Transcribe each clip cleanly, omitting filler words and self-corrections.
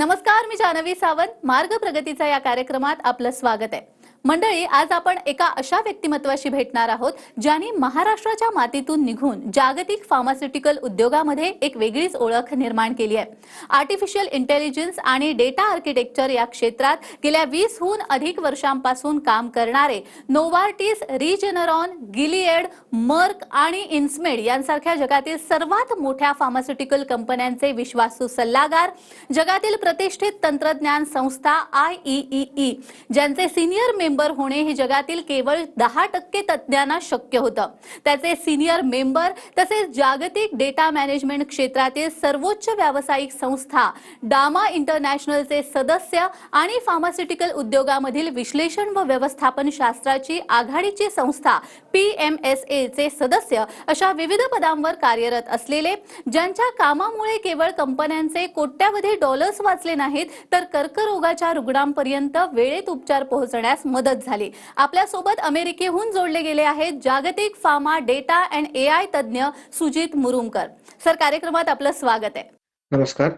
नमस्कार, मी जानवी सावंत. मार्ग प्रगतीचा या कार्यक्रमात आपलं स्वागत आहे. मंडळी, आज आपण एका अशा व्यक्तिमत्वाशी भेटणार आहोत ज्यांनी महाराष्ट्राच्या मातीतून निघून जागतिक फार्मास्युटिकल उद्योगामध्ये एक वेगळीच ओळख निर्माण केली आहे. आर्टिफिशियल इंटेलिजन्स आणि डेटा आर्किटेक्चर या क्षेत्रात गेल्या 20हून अधिक वर्षांपासून काम करणारे नोवार्टिस, रिजेनरॉन, गिलिएड, मर्क आणि इन्स्मेड यांसारख्या जगातील सर्वात मोठ्या फार्मास्युटिकल कंपन्यांचे विश्वासू सल्लागार, जगातील प्रतिष्ठित तंत्रज्ञान संस्था IEEE ज्यांचे सिनियर मेंबर होणे हे जगातील केवळ 10% तज्ञांना शक्य होतं. त्याचे सिनियर मेंबर तसेच जागतिक डेटा मॅनेजमेंट क्षेत्रातील सर्वोच्च व्यावसायिक संस्था डामा इंटरनॅशनलचे सदस्य आणि फार्मास्युटिकल उद्योगामधील विश्लेषण व व्यवस्थापन शास्त्राची आघाडीची संस्था PMSA चे सदस्य अशा विविध पदांवर कार्यरत असलेले, ज्यांच्या कामामुळे केवळ कंपन्यांचे कोट्यावधी डॉलर्स वाचले नाहीत तर कर्करोगाच्या रुग्णांपर्यंत वेळेत उपचार पोहोचण्यास मदत झाली. आपल्या सोबत अमेरिकेहून जोडले गेले आहेत जागतिक फार्मा डेटा अँड AI तज्ञ सुजित मुरुमकर. सर, कार्यक्रमात आपलं स्वागत आहे. नमस्कार.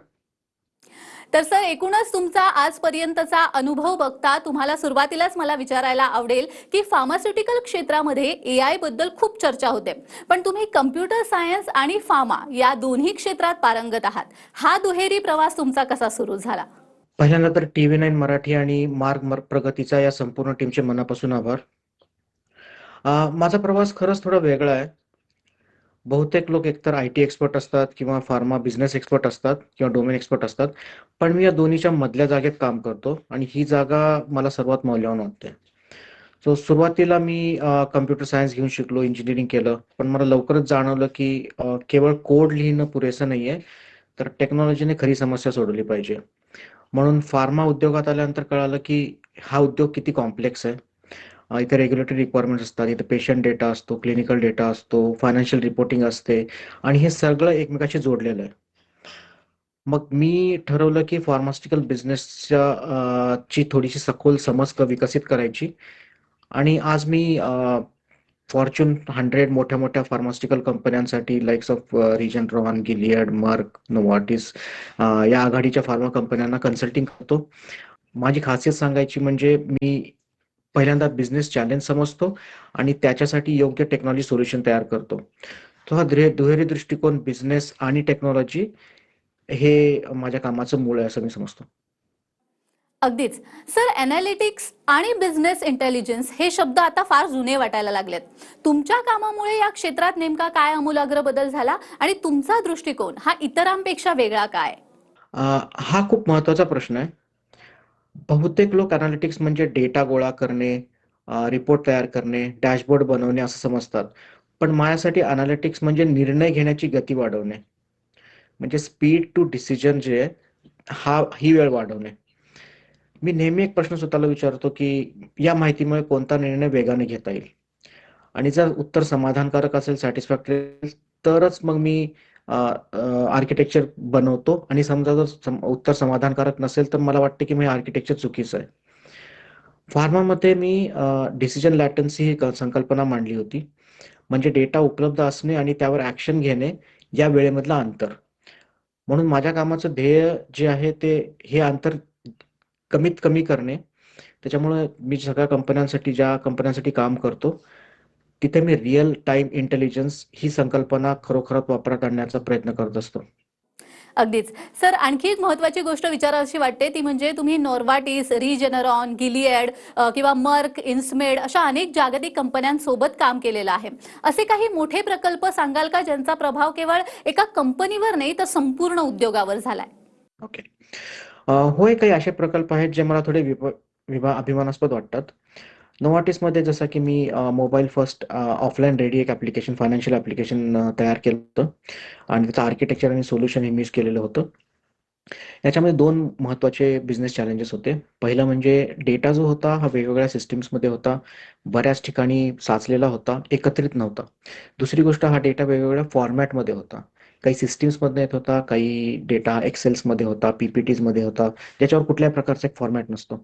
तर सर, एकूणच तुमचा आजपर्यंतचा अनुभव बघता तुम्हाला सुरुवातीलाच मला विचारायला आवडेल की फार्मास्युटिकल क्षेत्रामध्ये AI बद्दल खूप चर्चा होते, पण तुम्ही कम्प्युटर सायन्स आणि फार्मा या दोन्ही क्षेत्रात पारंगत आहात. हा दुहेरी प्रवास तुमचा कसा सुरू झाला? पहिल्यांदा तर TV9 मराठी आणि मार्ग प्रगतीचा या संपूर्ण टीमचे मनापासून आभार. माझा प्रवास खरंच थोडा वेगळा आहे. बहुतेक लोक एकतर IT एक्सपर्ट असतात किंवा फार्मा बिझनेस एक्सपर्ट असतात किंवा डोमेन एक्सपर्ट असतात, पण मी या दोन्हीच्या मधल्या जागेत काम करतो आणि ही जागा मला सर्वात मौल्यवान वाटते. सो सुरुवातीला मी कम्प्युटर सायन्स घेऊन शिकलो, इंजिनिअरिंग केलं, पण मला लवकरच जाणवलं की केवळ कोड लिहिणं पुरेसं नाहीये, तर टेक्नॉलॉजीने खरी समस्या सोडवली पाहिजे. म्हणून फार्मा उद्योगात आल्यानंतर कळालं की हा उद्योग किती कॉम्प्लेक्स आहे. इथे रेग्युलेटरी रिक्वायरमेंट्स असतात, इथे पेशंट डेटा असतो, क्लिनिकल डेटा असतो, फायनान्शियल रिपोर्टिंग असते आणि हे सगळं एकमेकाशी जोडलेलं आहे. मग मी ठरवलं की फार्मास्युटिकल बिझनेसच्या ची थोडीशी सखोल समज विकसित करायची आणि आज मी फॉर्च्यून 100 मोठ्या फार्मास्युटिकल कंपन्यांसाठी लाईक्स ऑफ रिजनरॉन, गिलियड, मर्क, नोवार्टिस या आघाडीच्या फार्मा कंपन्यांना कन्सल्टिंग करतो. माझी खासियत सांगायची म्हणजे मी पहिल्यांदा बिझनेस चॅलेंज समजतो आणि त्याच्यासाठी योग्य टेक्नॉलॉजी सोल्युशन तयार करतो. तो हा दुहेरी दृष्टिकोन, बिझनेस आणि टेक्नॉलॉजी, हे माझ्या कामाचं मूळ आहे असं मी समजतो. अगदीच. सर, एनालिटिक्स आणि बिझनेस इंटेलिजन्स हे शब्द आता फार जुने वाटायला लागलेत. तुमच्या कामामुळे या क्षेत्रात नेमका काय आमूलाग्र बदल झाला आणि तुमचा दृष्टिकोन हा इतरांपेक्षा वेगळा काय? हा खूप महत्वाचा प्रश्न आहे. बहुतेक लोक अनालिटिक्स म्हणजे डेटा गोळा करणे, रिपोर्ट तयार करणे, डॅशबोर्ड बनवणे असं समजतात. पण माझ्यासाठी अनालिटिक्स म्हणजे निर्णय घेण्याची गती वाढवणे, म्हणजे स्पीड टू डिसिजन जे आहे, ही वेळ वाढवणे. मी नेहमी एक प्रश्न स्वतःला विचारतो की या माहितीमुळे कोणता निर्णय वेगाने घेता येईल, आणि जर उत्तर समाधानकारक असेल, सॅटिस्फॅक्टरी असेल, तरच मग मी आर्किटेक्चर बनवतो. आणि समजा जर उत्तर समाधानकारक नसेल तर मला वाटतं की मग आर्किटेक्चर चुकीचं आहे. फार्मामध्ये मी डिसिजन लॅटन्सी ही संकल्पना मांडली होती, म्हणजे डेटा उपलब्ध असणे आणि त्यावर ऍक्शन घेणे या वेळेमधलं अंतर. म्हणून माझ्या कामाचं ध्येय जे आहे ते हे अंतर कमीत कमी करणे. त्याच्यामुळे मी ज्या कंपन्यांसाठी काम करतो तिथे मी रिअल टाइम इंटेलिजन्स ही संकल्पना खरोखरच वापरात आणण्याचा प्रयत्न करत असतो. अगदीच. सर, आणखी एक महत्त्वाची गोष्ट विचारावीशी वाटते, ती म्हणजे तुम्ही नोवार्टिस, रिजेनरॉन, गिलिएड किंवा मर्क, इन्स्मेड अशा अनेक जागतिक कंपन्यांसोबत काम केलेलं आहे. असे काही मोठे प्रकल्प सांगाल का ज्यांचा प्रभाव केवळ एका कंपनीवर नाही तर संपूर्ण उद्योगावर झालाय? ओके. होय, काही असे प्रकल्प आहेत जे मला थोडे अभिमानास्पद वाटतात. नोवार्टिसमध्ये जसं की मी मोबाईल फर्स्ट ऑफलाईन रेडी एक ॲप्लिकेशन, फायनान्शियल ॲप्लिकेशन तयार केलं होतं आणि त्याचं आर्किटेक्चर आणि सोल्युशन हे मीच केलेलं होतं. याच्यामध्ये 2 महत्त्वाचे बिझनेस चॅलेंजेस होते. पहिलं म्हणजे डेटा जो होता हा वेगवेगळ्या सिस्टम्समध्ये होता, बऱ्याच ठिकाणी साचलेला होता, एकत्रित नव्हता. दुसरी गोष्ट, हा डेटा वेगवेगळ्या फॉर्मॅटमध्ये होता. काही सिस्टम्समधनं येत होता, काही डेटा एक्सेल्समध्ये होता, PPTsमध्ये होता, ज्याच्यावर कुठल्याही प्रकारचा एक फॉर्मॅट नसतो.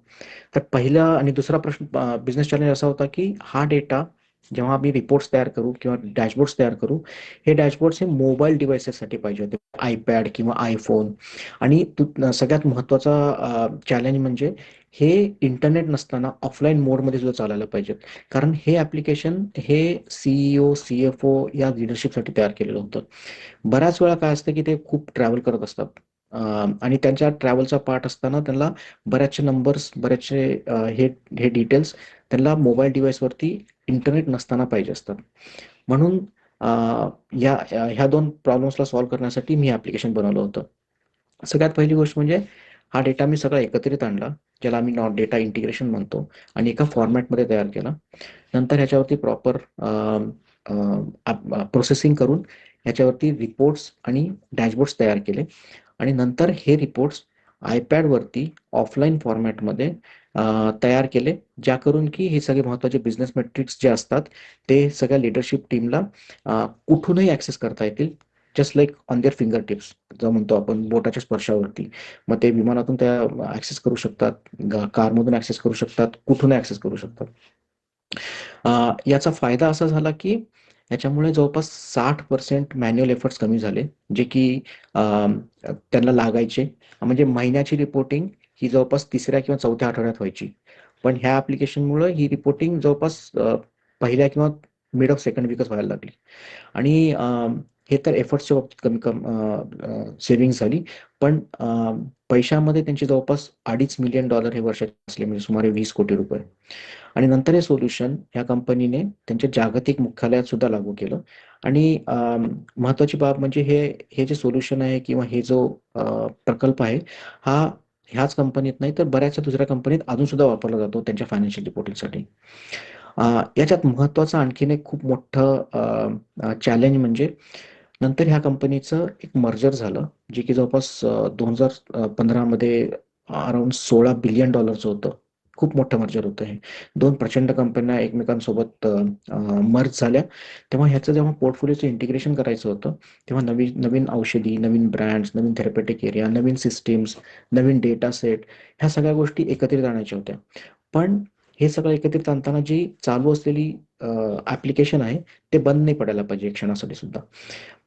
तर पहिला आणि दुसरा प्रश्न, बिझनेस चॅलेंज असा होता की हा डेटा जेव्हा आम्ही रिपोर्ट्स तयार करू किंवा डॅशबोर्ड्स तयार करू, हे डॅशबोर्ड्स हे मोबाईल डिव्हाइसेससाठी पाहिजे होते, आयपॅड किंवा आयफोन. आणि सगळ्यात महत्त्वाचा चॅलेंज म्हणजे हे इंटरनेट नसताना ऑफलाईन मोडमध्ये सुद्धा चालायला पाहिजेत. कारण हे ॲप्लिकेशन हे CEO, CFO या लिडरशिपसाठी तयार केलेलं होतं. बऱ्याच वेळा काय असतं की ते खूप ट्रॅव्हल करत असतात. आणि त्यांच्या ट्रॅव्हलचा पार्ट असताना त्यांना बऱ्याचशे नंबर्स, बरेचसे हे हे डिटेल्स त्यांना मोबाईल डिव्हाइसवरती इंटरनेट नसताना पाहिजे असतात. म्हणून अ, ह्या 2 प्रॉब्लेम्सला सॉल्व्ह करण्यासाठी मी ॲप्लिकेशन बनवलं होतं. सगळ्यात पहिली गोष्ट म्हणजे हा डेटा मी सगळा एकत्रित आणला, ज्याला आम्ही डेटा इंटिग्रेशन म्हणतो, आणि एका फॉर्मॅटमध्ये तयार केला. नंतर ह्याच्यावरती प्रॉपर प्रोसेसिंग करून ह्याच्यावरती रिपोर्ट्स आणि डॅशबोर्ड्स तयार केले. आणि नंतर हे रिपोर्ट्स आयपॅडवरती ऑफलाईन फॉर्मॅटमध्ये तयार केले, ज्या करून की हे सगळे महत्त्वाचे बिझनेस मेट्रिक्स जे असतात ते सगळ्या लिडरशिप टीमला कुठूनही ॲक्सेस करता येतील, just like on their finger tips, जो म्हणतो आपण बोटाच्या स्पर्शावरती. मग ते विमानातून त्या ॲक्सेस करू शकतात, कारमधून ॲक्सेस करू शकतात, कुठूनही ॲक्सेस करू शकतात. याचा फायदा असा झाला की याच्यामुळे जवळपास 60% मॅन्युअल एफर्ट्स कमी झाले, जे की त्यांना लागायचे. म्हणजे महिन्याची रिपोर्टिंग ही जवळपास 3ऱ्या किंवा 4थ्या आठवड्यात व्हायची. पण ह्या ॲप्लिकेशनमुळं ही रिपोर्टिंग जवळपास पहिल्या किंवा मिड ऑफ सेकंड वीकच व्हायला लागली. आणि हे तर एफर्ट्सच्या बाबतीत कमी सेव्हिंग झाली. पण पैशामध्ये त्यांचे जवळपास $2.5 मिलियन हे वर्षाचे असले, म्हणजे सुमारे 20 कोटी रुपये. आणि नंतर हे सोल्युशन ह्या कंपनीने त्यांच्या जागतिक मुख्यालयात सुद्धा लागू केलं. आणि महत्त्वाची बाब म्हणजे हे जे सोल्युशन आहे किंवा हे जो प्रकल्प आहे, हा ह्याच कंपनीत नाही तर बऱ्याचशा दुसऱ्या कंपनीत अजून सुद्धा वापरला जातो त्यांच्या फायनान्शियल रिपोर्टिंगसाठी. याच्यात महत्त्वाचं आणखीन एक खूप मोठं चॅलेंज म्हणजे नंतर ह्या कंपनीचं एक मर्जर झालं, जे की जवळपास 2015 मध्ये अराउंड $16 बिलियन होतं. खूप मोठं मर्जर होतं हे. 2 प्रचंड कंपन्या एकमेकांसोबत मर्ज झाल्या. तेव्हा ह्याचं जेव्हा पोर्टफोलिओचं इंटिग्रेशन करायचं होतं, तेव्हा नवीन नवीन औषधी, नवीन ब्रँड्स, नवीन थेरपेटिक एरिया, नवीन सिस्टम्स, नवीन डेटा सेट, ह्या सगळ्या गोष्टी एकत्रित आणायच्या होत्या. पण हे सगळं एकत्रित आणताना जी चालू असलेली ॲप्लिकेशन आहे, ते बंद नाही पडायला पाहिजे एक क्षणासाठी सुद्धा.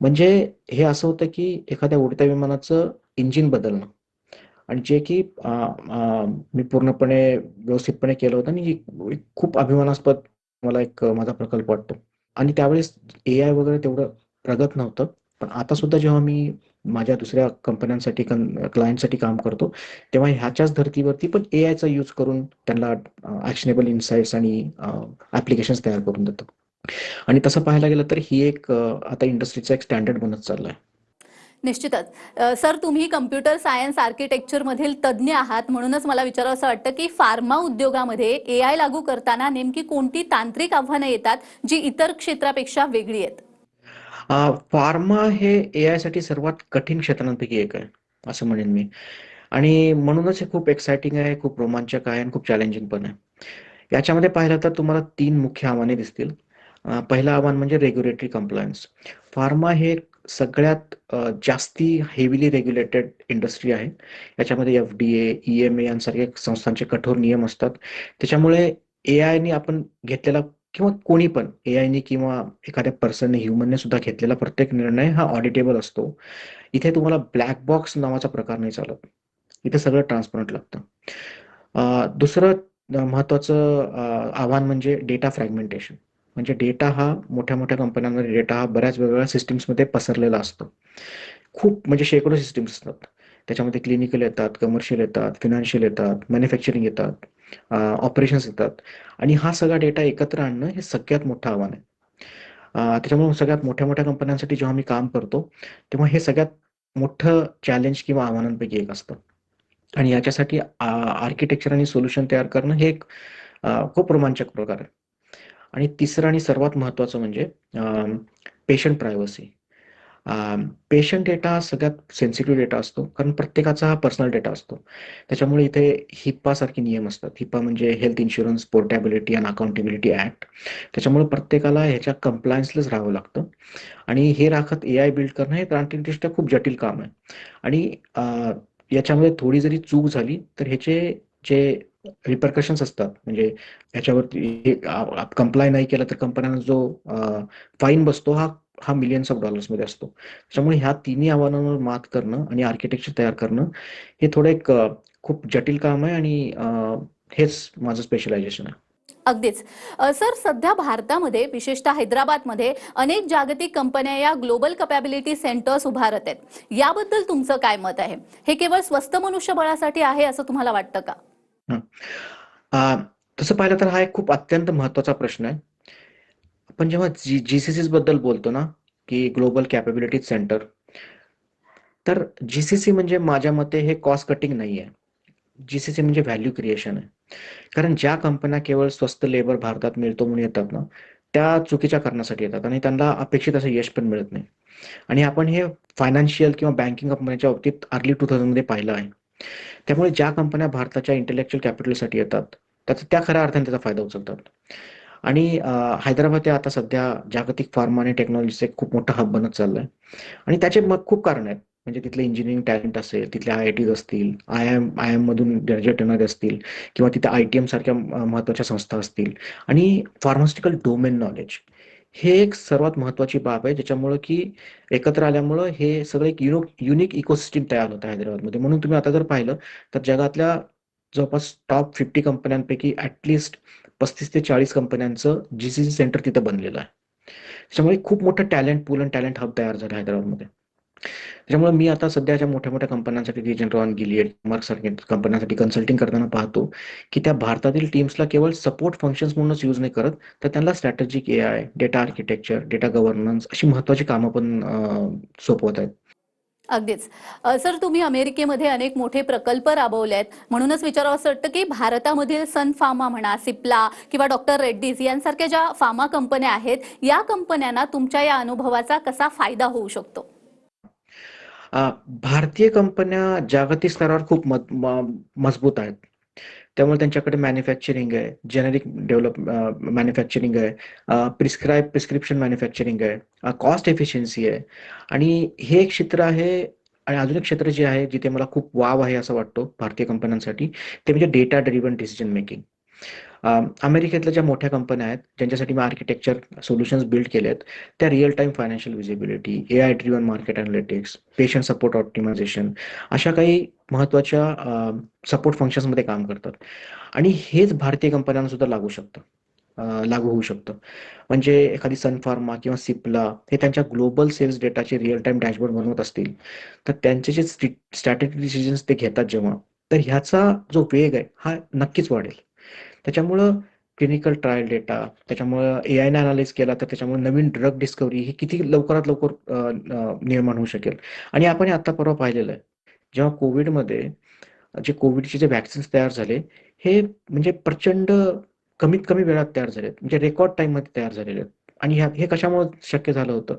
म्हणजे हे असं होतं की एखाद्या उडत्या विमानाचं इंजिन बदलणं, आणि जे की मी पूर्णपणे व्यवस्थितपणे केलं होतं, आणि एक खूप अभिमानास्पद मला एक माझा प्रकल्प वाटतो. आणि त्यावेळेस एआय वगैरे तेवढं प्रगत नव्हतं. पण आता सुद्धा जेव्हा मी माझ्या दुसऱ्या कंपन्यांसाठी क्लायंटसाठी काम करतो, तेव्हा ह्याच्याच धर्तीवरती पण एआयचा यूज करून त्यांना ॲक्शनेबल इन्साईट्स आणि ॲप्लिकेशन्स तयार करून देतो. आणि तसं पाहायला गेलं तर ही एक आता इंडस्ट्रीचा एक स्टँडर्ड बनत चाललाय. निश्चितच. सर, तुम्ही कम्प्युटर सायन्स आर्किटेक्चरमधील तज्ज्ञ आहात, म्हणूनच मला विचारावं असं वाटतं की फार्मा उद्योगामध्ये एआय लागू करताना नेमकी कोणती तांत्रिक आव्हानं येतात, जी इतर क्षेत्रापेक्षा वेगळी आहेत? फार्मा हे एआयसाठी सर्वात कठीण क्षेत्रांपैकी एक आहे, असं म्हणेन मी. आणि म्हणूनच हे खूप एक्साइटिंग आहे, खूप रोमांचक आहे आणि खूप चॅलेंजिंग पण आहे. याच्यामध्ये पाहिलं तर तुम्हाला 3 मुख्य आव्हाने दिसतील. पहिलं आव्हान म्हणजे रेग्युलेटरी कंप्लायन्स. फार्मा हे सगळ्यात जास्ती हेवीली रेग्युलेटेड इंडस्ट्री आहे. याच्यामध्ये FDA, EMA यांसारख्या संस्थांचे कठोर नियम असतात. त्याच्यामुळे एआयने आपण घेतलेला, किंवा कोणी पण एआयने किंवा एखाद्या पर्सनने, ह्युमनने सुद्धा घेतलेला प्रत्येक निर्णय हा ऑडिटेबल असतो. इथे तुम्हाला ब्लॅक बॉक्स नावाचा प्रकार नाही चालत. इथे सगळं ट्रान्सपरंट लागतं. दुसरं महत्त्वाचं आव्हान म्हणजे डेटा फ्रॅगमेंटेशन. म्हणजे डेटा हा मोठ्या-मोठ्या कंपन्यांमध्ये डेटा हा बऱ्याच वेगवेगळ्या सिस्टम्समध्ये पसरलेला असतो. खूप म्हणजे शेकडो सिस्टम्स असतात. त्याच्यामध्ये क्लिनिकल येतात, कमर्शियल येतात, फायनान्शियल येतात, मॅन्युफॅक्चरिंग येतात, ऑपरेशन्स येतात. आणि हा सगळा डेटा एकत्र आणणं हे सगळ्यात मोठं आव्हान आहे. त्याच्यामुळे सगळ्यात मोठ्या-मोठ्या कंपन्यांसाठी जेव्हा मी काम करतो, तेव्हा हे सगळ्यात मोठं चॅलेंज किंवा आव्हानांपैकी एक असतं. आणि याच्यासाठी आर्किटेक्चर आणि सोल्युशन तयार करणं हे एक खूप रोमांचक प्रकार आहे. आणि तिसरं आणि सर्वात महत्त्वाचं म्हणजे पेशंट प्रायव्हसी. पेशंट डेटा हा सगळ्यात सेन्सिटिव्ह डेटा असतो, कारण प्रत्येकाचा हा पर्सनल डेटा असतो. त्याच्यामुळे इथे हिप्पासारखे नियम असतात. हिप्पा म्हणजे health insurance portability and accountability act. त्याच्यामुळे प्रत्येकाला ह्याच्या कम्प्लायन्सलाच राहावं लागतं. आणि हे राखत एआय बिल्ड करणं हे तांत्रिकदृष्ट्या खूप जटिल काम आहे. आणि याच्यामध्ये थोडी जरी चूक झाली तर ह्याचे जे रिपरकशन्स असतात, म्हणजे याच्यावरती कंप्लाय नाही केलं तर कंपन्यांना जो फाईन बसतो हा हा मिलियन्स ऑफ डॉलर्समध्ये असतो. त्याच्यामुळे ह्या तिन्ही आव्हानांवर मात करणं आणि आर्किटेक्चर तयार करणं हे थोडं एक खूप जटिल काम आहे आणि हेच माझं स्पेशलायझेशन आहे. अगदीच. सर, सध्या भारतामध्ये विशेषतः हैदराबादमध्ये अनेक जागतिक कंपन्या या ग्लोबल कपॅबिलिटी सेंटर्स उभारत आहेत. याबद्दल तुमचं काय मत आहे? हे केवळ स्वस्त मनुष्यबळासाठी आहे असं तुम्हाला वाटतं का? हं. तसं पाहिलं तर हा एक खूप अत्यंत महत्त्वाचा प्रश्न आहे. आपण जेव्हा जीसीसीज बद्दल बोलतो ना, की ग्लोबल कॅपेबिलिटी सेंटर, तर जीसीसी म्हणजे माझ्या मते हे कॉस्ट कटिंग नाही आहे. जीसीसी म्हणजे व्हॅल्यू क्रिएशन आहे. कारण ज्या कंपन्या केवळ स्वस्त लेबर भारतात मिळतो म्हणून येतात ना, त्या चुकीच्या कारणासाठी येतात आणि त्यांना अपेक्षित असं यश पण मिळत नाही. आणि आपण हे फायनान्शियल किंवा बँकिंग कंपन्यांच्या बाबतीत अर्ली 2000 मध्ये पाहिलं आहे. त्यामुळे ज्या कंपन्या भारताच्या इंटेलेक्चुअल कॅपिटलसाठी येतात, त्या खऱ्या अर्थाने त्याचा फायदा उचलतात. आणि हैदराबाद हे आता सध्या जागतिक फार्मा आणि टेक्नॉलॉजीचा एक खूप मोठा हब बनत चाललाय. आणि त्याचे मग खूप कारण आहेत. म्हणजे तिथले इंजिनिअरिंग टॅलेंट असेल, तिथले आय-आय-टीज असतील, आय-एम मधून ग्रॅज्युएट येणारे असतील किंवा तिथे आय-टी-एम सारख्या महत्त्वाच्या संस्था असतील आणि फार्मास्युटिकल डोमेन नॉलेज. हे एक सर्वात महत्त्वाची बाब आहे, ज्याच्यामुळं की एकत्र आल्यामुळं हे सगळं एक युनिक इकोसिस्टम तयार होतं हैदराबादमध्ये. म्हणून तुम्ही आता जर पाहिलं तर जगातल्या जवळपास टॉप 50 कंपन्यांपैकी ॲट 35 ते 40 कंपन्यांचं जीसीसी सेंटर तिथं बनलेलं आहे. त्याच्यामुळे खूप मोठं टॅलेंट पूल आणि टॅलेंट हब तयार झालं हैदराबादमध्ये. त्याच्यामुळे मी आता सध्याच्या मोठ्या-मोठ्या कंपन्यांसाठी रिजनरॉन, गिलियड, मर्क सारख्या कंपन्यांसाठी कन्सल्टिंग करताना पाहतो, की त्या भारतातील टीम्सला केवळ सपोर्ट फंक्शन्स म्हणूनच यूज नाही करत, तर त्यांना strategic AI, data architecture, data governance अशी महत्त्वाची कामं पण सोपवत आहेत. अगदीच. सर, तुम्ही अमेरिकेमध्ये अनेक मोठे प्रकल्प राबवले आहेत. म्हणूनच विचारावं असं वाटतं, की भारतामधील सन फार्मा म्हणा, सिप्ला किंवा डॉक्टर रेड्डीज यांसारख्या ज्या फार्मा कंपन्या आहेत, या कंपन्यांना तुमच्या या अनुभवाचा कसा फायदा होऊ शकतो? भारतीय कंपन्या जागतिक स्तरावर खूप मजबूत आहेत. त्यामुळे त्यांच्याकडे मॅन्युफॅक्चरिंग आहे, जेनेरिक मॅन्युफॅक्चरिंग आहे, प्रिस्क्रिप्शन मॅन्युफॅक्चरिंग आहे, कॉस्ट एफिशियन्सी आहे आणि हे एक क्षेत्र आहे. आणि अजून एक क्षेत्र जे आहे, जिथे मला खूप वाव आहे असं वाटतो भारतीय कंपन्यांसाठी, ते म्हणजे डेटा ड्रिव्हन डिसिजन मेकिंग. अमेरिकेतल्या ज्या मोठ्या कंपन्या आहेत, ज्यांच्यासाठी मी आर्किटेक्चर सोल्युशन्स बिल्ड केले आहेत, त्या real time financial visibility, AI driven market analytics, patient support optimisation अशा काही महत्त्वाच्या सपोर्ट फंक्शन्समध्ये काम करतात. आणि हेच भारतीय कंपन्यांना सुद्धा लागू होऊ शकतं. म्हणजे एखादी सन फार्मा किंवा सिप्ला हे त्यांच्या ग्लोबल सेल्स डेटाचे रिअल टाईम डॅशबोर्ड बनवत असतील, तर त्यांचे जे स्ट्रॅटेजिक डिसिजन्स ते घेतात जेव्हा, तर ह्याचा जो वेग आहे, हा नक्कीच वाढेल. त्याच्यामुळं क्लिनिकल ट्रायल डेटा, त्याच्यामुळं एआयने अॅनालाइज केला तर त्याच्यामुळे नवीन ड्रग डिस्कव्हरी ही किती लवकरात लवकर निर्माण होऊ शकेल. आणि आपण हे आत्ता परवा पाहिलेलं आहे. जेव्हा कोविडमध्ये जे कोविडचे जे व्हॅक्सिन्स तयार झाले, हे म्हणजे प्रचंड कमीत कमी वेळात तयार झालेत. म्हणजे रेकॉर्ड टाईममध्ये तयार झालेले आहेत. आणि हे कशामुळं शक्य झालं होतं?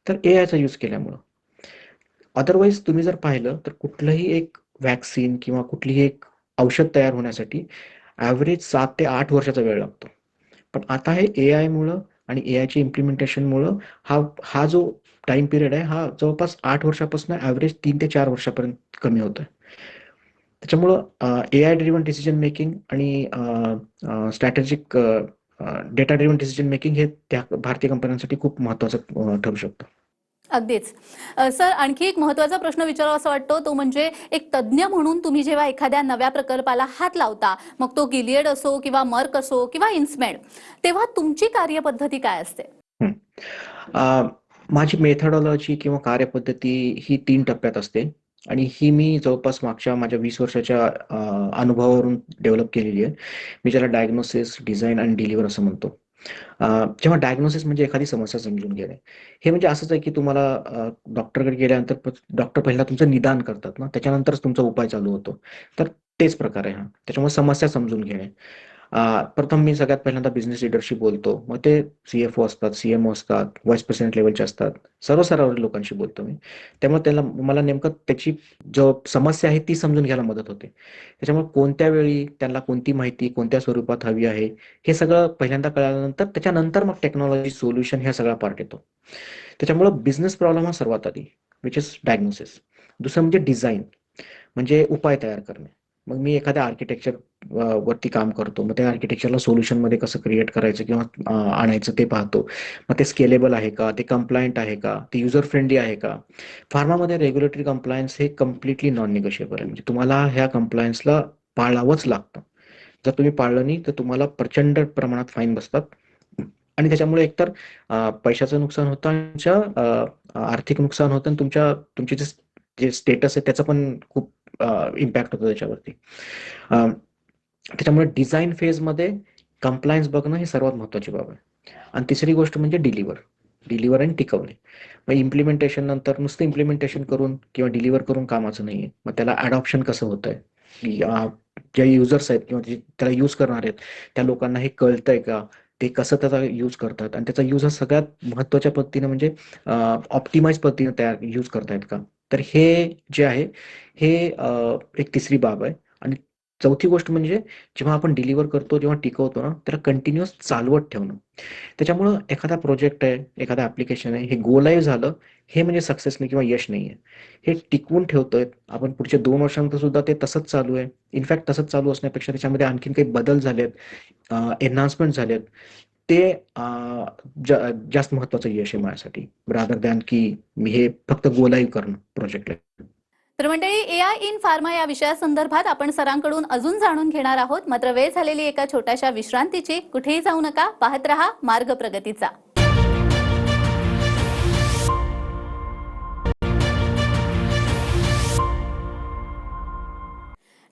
तर एआयचा यूज केल्यामुळं. अदरवाईज तुम्ही जर पाहिलं तर कुठलंही एक व्हॅक्सिन किंवा कुठलीही एक औषध तयार होण्यासाठी ॲव्हरेज 7 ते 8 वर्षाचा वेळ लागतो. पण आता हे एआयमुळं आणि एआयच्या इम्प्लिमेंटेशनमुळं हा हा जो टाईम पिरियड आहे, हा जवळपास 8 वर्षापासून ॲव्हरेज 3 ते 4 वर्षापर्यंत कमी होतोय. त्याच्यामुळं एआय ड्रिव्हन डिसिजन मेकिंग आणि strategic data driven decision making हे त्या भारतीय कंपन्यांसाठी खूप महत्त्वाचं ठरू शकतं. अगदीच. सर, आणखी एक महत्त्वाचा प्रश्न विचारावा असा वाटतो, तो म्हणजे एक तज्ज्ञ म्हणून तुम्ही जेव्हा एखाद्या नव्या प्रकल्पाला हात लावता, मग तो गिलियड असो किंवा मर्क असो किंवा इन्स्मेड, तेव्हा तुमची कार्यपद्धती काय असते? हं. अ, माझी मेथोडॉलॉजी किंवा कार्यपद्धती ही 3 टप्प्यात असते आणि ही मी जवळपास मागच्या माझ्या 20 वर्षाच्या अनुभवावरून डेव्हलप केलेली आहे. मी ज्याला डायग्नोसिस, डिझाइन आणि डिलिव्हर असं म्हणतो. जेव्हा डायग्नोसिस म्हणजे एखादी समस्या समजून घेणे. हे म्हणजे असंच आहे, की तुम्हाला डॉक्टरकडे गेल्यानंतर डॉक्टर पहिला तुमचं निदान करतात ना, त्याच्यानंतरच तुमचा उपाय चालू होतो. तर तेच प्रकार आहे हा. त्याच्यामुळे समस्या समजून घेणे. प्रथम मी सगळ्यात पहिल्यांदा बिझनेस लीडरशी बोलतो. मग ते CFO असतात, CMO असतात, व्हाईस प्रेसिडेंट लेव्हलचे असतात. सर्वसाधारण लोकांशी बोलतो मी. त्यामुळे मला नेमकं त्याची जो समस्या आहे ती समजून घ्यायला मदत होते. त्याच्यामुळे कोणत्या वेळी त्यांना कोणती माहिती कोणत्या स्वरूपात हवी आहे, हे सगळं पहिल्यांदा कळाल्यानंतर त्याच्यानंतर मग टेक्नॉलॉजी सोल्युशन ह्या सगळा पार्ट येतो. त्याच्यामुळं बिझनेस प्रॉब्लेम हा सर्वात आधी, व्हिच इज डायग्नोसिस. दुसरं म्हणजे डिझाइन, म्हणजे उपाय तयार करणे. मग मी एखाद्या आर्किटेक्चर वरती काम करतो. मग त्या आर्किटेक्चरला सोल्युशनमध्ये कसं क्रिएट करायचं किंवा आणायचं ते पाहतो. मग ते स्केलेबल आहे का? ते कम्प्लायंट आहे का? ते युजर फ्रेंडली आहे का? फार्मामध्ये रेग्युलेटरी कम्प्लायन्स हे कम्प्लिटली नॉन निगोशिएबल आहे. म्हणजे तुम्हाला ह्या कम्प्लायन्सला पाळावंच लागतं. जर तुम्ही पाळलं नाही तर तुम्हाला प्रचंड प्रमाणात फाईन बसतात आणि त्याच्यामुळे एकतर पैशाचं नुकसान होतं आणि आर्थिक नुकसान होतं आणि तुमची जे स्टेटस आहे त्याचा पण खूप इम्पॅक्ट होतो त्याच्यावरती. अ, त्याच्यामुळे डिझाइन फेजमध्ये कम्प्लायन्स बघणं ही सर्वात महत्त्वाची बाब आहे. आणि तिसरी गोष्ट म्हणजे डिलिव्हर आणि टिकवणे. मग इम्प्लिमेंटेशन नंतर नुसतं इम्प्लिमेंटेशन करून किंवा डिलिव्हर करून कामाचं नाहीये. मग त्याला अडॉप्शन कसं होतंय? की जे युजर्स आहेत किंवा जे त्याला यूज करणार आहेत, त्या लोकांना हे कळतंय का? ते कसं त्याचा यूज करतात आणि त्याचा यूज हा सगळ्यात महत्त्वाच्या पद्धतीने म्हणजे ऑप्टिमाइज पद्धतीने यूज करतायत का? तर हे जे आहे हे एक तिसरी बाब आहे. आणि चौथी गोष्ट म्हणजे जेव्हा आपण डिलिव्हर करतो, जेव्हा टिकवतो ना, त्याला कंटिन्युअस चालवत ठेवणं. त्याच्यामुळं एखादा प्रोजेक्ट आहे, एखादं ॲप्लिकेशन आहे, हे गो लाईव्ह झालं, हे म्हणजे सक्सेस नाही किंवा यश नाहीये. हे टिकवून ठेवतोय आपण पुढच्या 2 वर्षानंतर सुद्धा ते तसंच चालू आहे. इनफॅक्ट तसंच चालू असण्यापेक्षा त्याच्यामध्ये आणखीन काही बदल झालेत, एन्हान्समेंट झालेत. ते जास्त महत्त्वाचं यश आहे माझ्यासाठी. रादर दॅन की मी हे फक्त गो लाईव्ह करणं प्रोजेक्टला. तर मंडळी, एआय इन फार्मा या विषयासंदर्भात आपण सरांकडून अजून जाणून घेणार आहोत. मात्र वेळ झालेली एका छोट्याशा विश्रांतीची. कुठेही जाऊ नका, पाहत रहा मार्ग प्रगतीचा.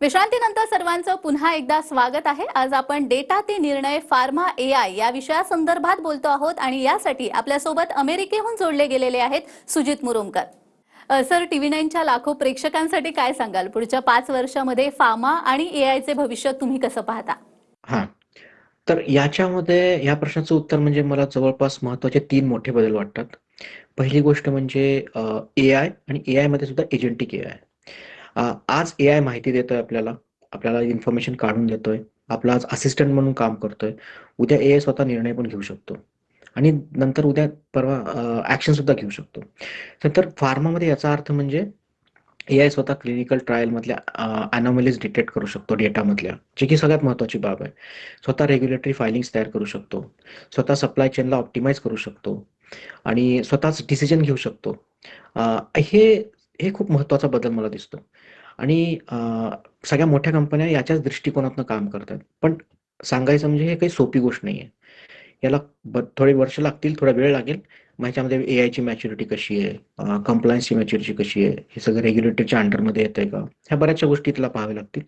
विश्रांतीनंतर सर्वांचं पुन्हा एकदा स्वागत आहे. आज आपण डेटा ते निर्णय फार्मा एआय या विषयासंदर्भात बोलतो आहोत आणि यासाठी आपल्यासोबत अमेरिकेहून जोडले गेलेले आहेत सुजित मुरुमकर. सर, TV9च्या लाखो प्रेक्षकांसाठी काय सांगाल? पुढच्या 5 वर्षामध्ये फार्मा आणि एआयचे भविष्य तुम्ही कसं पाहता? हां. तर याच्यामध्ये या प्रश्नाचं उत्तर म्हणजे मला जवळपास महत्त्वाचे 3 मोठे बदल वाटतात. पहिली गोष्ट म्हणजे एआय आणि एआयमध्ये सुद्धा एजंटिक एआय. आज एआय माहिती देतोय आपल्याला, आपल्याला इन्फॉर्मेशन काढून देतोय. आपला आज असिस्टंट म्हणून काम करतोय. उद्या एआय स्वतः निर्णय पण घेऊ शकतो आणि नंतर उद्या परवा ॲक्शन सुद्धा घेऊ शकतो. तर फार्मामध्ये याचा अर्थ म्हणजे एआय स्वतः क्लिनिकल ट्रायलमधल्या अनॉमलीज डिटेक्ट करू शकतो डेटामधल्या, जी की सगळ्यात महत्त्वाची बाब आहे. स्वतः रेग्युलेटरी फायलिंग्स तयार करू शकतो. स्वतः सप्लाय चेनला ऑप्टिमाइज करू शकतो आणि स्वतःच डिसिजन घेऊ शकतो. अ, हे हे खूप महत्त्वाचा बदल मला दिसतो आणि सगळ्या मोठ्या कंपन्या याच्याच दृष्टिकोनातून काम करतात. पण सांगायचं म्हणजे हे काही सोपी गोष्ट नाहीये. याला थोडे वर्ष लागतील, थोडा वेळ लागेल. मग ह्याच्यामध्ये एआयची मॅच्युरिटी कशी आहे, कंप्लायन्सची मॅच्युरिटी कशी आहे, हे सगळं रेग्युलेटरीच्या अंडरमध्ये येतंय का? ह्या बऱ्याचशा गोष्टी त्याला पाहाव्या लागतील.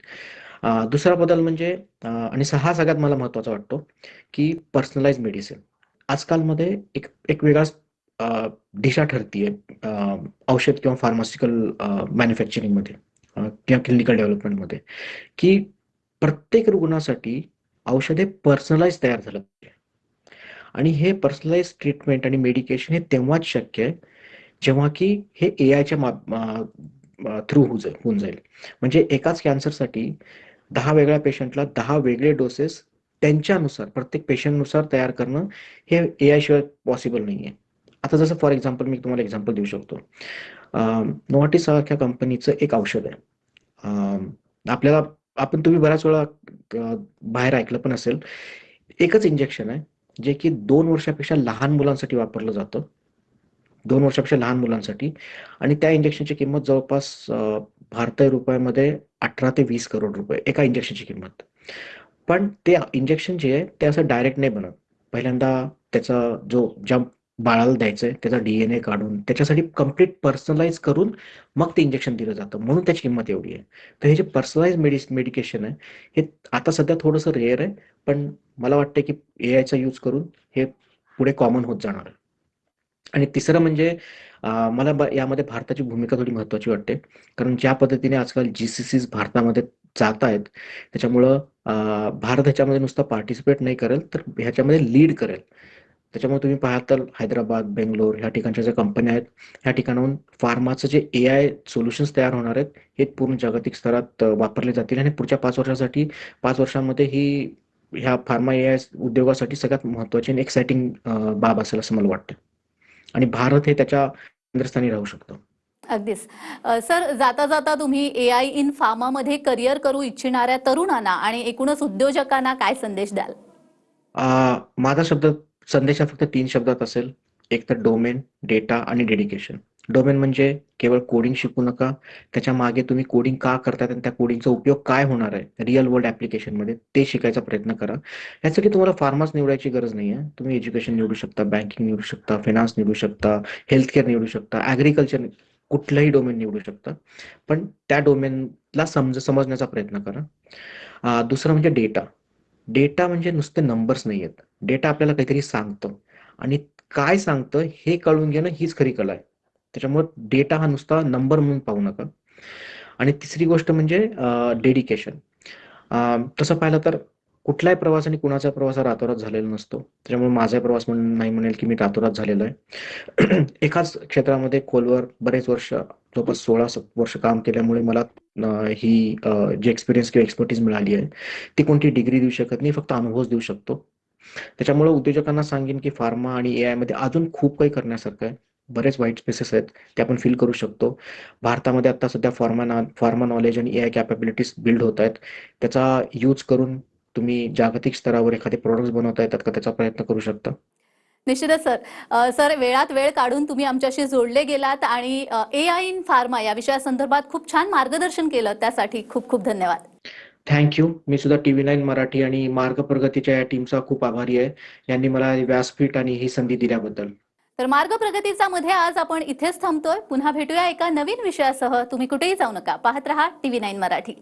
दुसरा बदल म्हणजे आणि हा सगळ्यात मला महत्त्वाचा वाटतो, की पर्सनलाइज्ड मेडिसिन. आजकालमध्ये एक एक वेगळाच दिशा ठरतीये औषध किंवा फार्मास्युटिकल मॅन्युफॅक्चरिंगमध्ये किंवा क्लिनिकल डेव्हलपमेंटमध्ये, की प्रत्येक रुग्णासाठी औषधे पर्सनलाइज तयार झालं पाहिजे. आणि हे पर्सनलाइज ट्रीटमेंट आणि मेडिकेशन हे तेव्हाच शक्य आहे, जेव्हा की हे एआयच्या थ्रू होऊन जाईल. म्हणजे एकाच कॅन्सरसाठी 10 वेगळ्या पेशंटला 10 वेगळे डोसेस त्यांच्यानुसार, प्रत्येक पेशंटनुसार तयार करणं हे एआय शिवाय पॉसिबल नाहीये. आता जसं फॉर एक्झाम्पल मी तुम्हाला एक्झाम्पल देऊ शकतो. नोवार्टिस सारख्या कंपनीचं एक औषध आहे. आपल्याला तुम्ही बऱ्याच वेळा बाहेर ऐकलं पण असेल. एकच इंजेक्शन आहे, जे की 2 वर्षापेक्षा लहान मुलांसाठी वापरलं जातं. 2 वर्षापेक्षा लहान मुलांसाठी आणि त्या इंजेक्शनची किंमत जवळपास भारतीय रुपयामध्ये 18 ते 20 करोड रुपये एका इंजेक्शनची किंमत. पण ते इंजेक्शन जे आहे ते असं डायरेक्ट नाही बनत. पहिल्यांदा त्याचा ज्या बाळाला द्यायचंय त्याचा DNA काढून त्याच्यासाठी कंप्लीट पर्सनलाइज करून मग ते इंजेक्शन दिलं जातं. म्हणून त्याची किंमत एवढी आहे. तर हे जे पर्सनलाइज्ड मेडिकेशन आहे, हे आता सध्या थोडंसं रेअर आहे. पण मला वाटतं की एआयचा यूज करून हे पुढे कॉमन होत जाणार आहे. आणि तिसरं म्हणजे मला यामध्ये भारताची भूमिका थोडी महत्त्वाची वाटते. कारण ज्या पद्धतीने आजकाल GCCs भारतामध्ये जात आहेत, त्याच्यामुळं भारत ह्याच्यामध्ये नुसता पार्टिसिपेट नाही करेल, तर ह्याच्यामध्ये लीड करेल. त्याच्यामुळे तुम्ही पाहताल हैदराबाद, बेंगलोर ह्या ठिकाणच्या ज्या कंपन्या आहेत, ह्या ठिकाणाहून फार्माचं जे एआय सोल्युशन्स तयार होणार आहेत, हे पूर्ण जागतिक स्तरात वापरले जातील आणि पुढच्या 5 वर्षांमध्ये ह्या फार्मा एआय उद्योगासाठी सगळ्यात महत्त्वाची आणि एक्साइटिंग बाब असेल असं मला वाटतं. आणि भारत हे त्याच्या केंद्रस्थानी राहू शकतो. अगदीच. सर, जाता जाता तुम्ही एआय इन फार्मामध्ये करिअर करू इच्छिणाऱ्या तरुणांना आणि एकूणच उद्योजकांना काय संदेश द्याल? माझा संदेश हा फक्त 3 शब्दात असेल. एक तर डोमेन, डेटा आणि डेडिकेशन. डोमेन म्हणजे केवळ कोडिंग शिकू नका. त्याच्या मागे तुम्ही कोडिंग का करताय आणि त्या कोडिंगचा उपयोग काय होणार आहे रिअल वर्ल्ड ॲप्लिकेशनमध्ये ते शिकायचा प्रयत्न करा. यासाठी तुम्हाला फार्माच निवडायची गरज नाही आहे. तुम्ही एज्युकेशन निवडू शकता, बँकिंग निवडू शकता, फायनान्स निवडू शकता, हेल्थकेअर निवडू शकता, ॲग्रीकल्चर कुठलंही डोमेन निवडू शकता. पण त्या डोमेनला समजण्याचा प्रयत्न करा. दुसरं म्हणजे डेटा. डेटा म्हणजे नुसते नंबर्स नाही आहेत. डेटा आपल्याला काहीतरी सांगतं आणि काय सांगतं हे कळून घेणं हीच खरी कला आहे. त्याच्यामुळे डेटा हा नुसता नंबर म्हणून पाहू नका. आणि तिसरी गोष्ट म्हणजे डेडिकेशन. तसं पाहिलं तर कुठलाही प्रवास आणि कुणाचा प्रवास हा रातोरात झालेला नसतो. त्याच्यामुळे माझा प्रवास म्हणून नाही म्हणेल की मी रातोरात झालेलो आहे. एकाच क्षेत्रामध्ये खोलवर बरेच वर्ष जवळपास 16 वर्ष काम केल्यामुळे मला ही जी एक्सपिरियन्स किंवा एक्सपर्टीज मिळाली आहे, ती कोणती डिग्री देऊ शकत नाही, फक्त अनुभवच देऊ शकतो. त्याच्यामुळे उद्योजकांना सांगेन की फार्मा आणि एआयमध्ये अजून खूप काही करण्यासारखं आहे. बरेच व्हाईट स्पेसेस आहेत, ते आपण फिल करू शकतो. भारतामध्ये आता सध्या फार्मा नॉलेज आणि एआय कॅपॅबिलिटीज बिल्ड होत आहेत. त्याचा यूज करून तुम्ही जागतिक स्तरावर एखादे प्रॉडक्ट्स बनवता येतात का, त्याचा प्रयत्न करू शकता. निश्चितच सर. सर, वेळात वेळ काढून तुम्ही आमच्याशी जोडले गेलात आणि एआय इन फार्मा या विषयासंदर्भात खूप छान मार्गदर्शन केलं. त्यासाठी खूप खूप धन्यवाद. Thank you. मी सुद्धा TV9 मराठी आणि मार्ग प्रगतीच्या या टीमचा खूप आभारी आहे. यांनी मला व्यासपीठ आणि ही संधी दिल्याबद्दल. तर मार्ग प्रगतीचा मध्ये आज आपण इथेच थांबतोय. पुन्हा भेटूया एका नवीन विषयासह. तुम्ही कुठेही जाऊ नका. पाहत रहा TV9 मराठी.